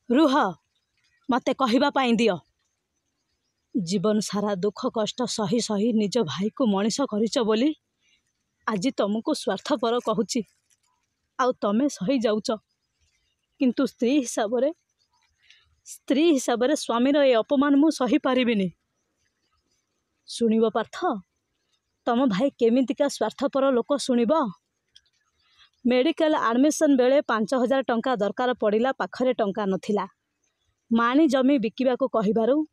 रुह मते कहवा पाई दियो। जीवन सारा दुख कष्ट सही सही निज भाई को मनीष करिच बोली आज तुमको स्वार्थपर कहूची आउ तमे सही जाऊच। किंतु स्त्री हिसाब रे स्वामीर ए अपमान मु सही पारिबिनी। शुणिब पार्थ तम भाई केमितिका स्वार्थपर लोक शुणिब। मेडिकल आडमिशन बेले 5,000 टंका दरकार पड़िला पाखरे टंका नथिला। माणी जमी बिकिबाको कहिबारु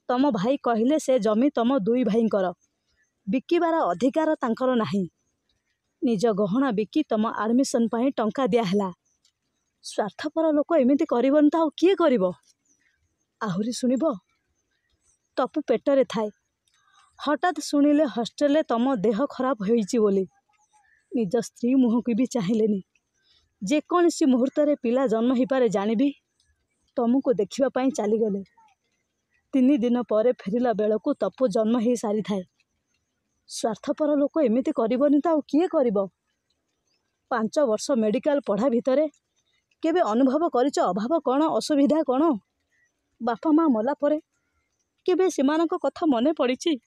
तम भाई कहिले से जमी तम दुई भाईंकर बिकिबार अधिकार तांकर नाही। निज गहना बिकी तम आडमिशन पाई टंका दिया हैला। स्वार्थपर लोक एमिति करिबन ता किए करिबो। आहुरी शुणिब तपु पेटरे थाए हठात शुणिले हॉस्टेल तम देह खराब होईची बोली निज स्त्री मुह को भी चाहिलेनी। जेकोसी मुहूर्त पिला जन्म हो पारे जानिबी तुमको देखिबा पाई चलीगले। 3 दिन पर फेरिला बेलू तपु जन्म हो सारी थाए। स्वार्थपर लोक एमिति करबनी ता किए करिबो। 5 वर्ष मेडिकल पढ़ा भितर केबे अनुभव करिच अभाव कौन असुविधा कौन। बापा माँ मला परे केबे सेमानक कथा मने पड़िछि।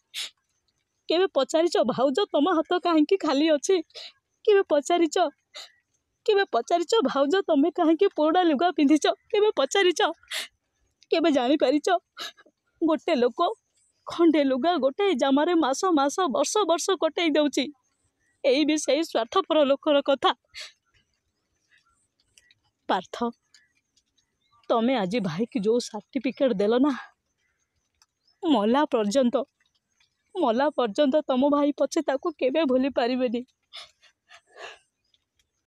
केबे पचारिच भाउज तम हाथ कहीं खाली अच्छी। केबे पचारिच भाउज तमे कहीं पोड़ा लुगा पिंधिच। केबे पचारिच केबे जानी परिच गोटे लोक खंडे लुगा गोटे जामारे मास मास वर्ष वर्ष कटई दउची। एई भी सही स्वार्थपर लोकर कथा। पार्थ तमे आज भाई की जो सर्टिफिकेट देल ना मला पर्यंत तम भाई पछे ताको केबे भूली पारिबेनी।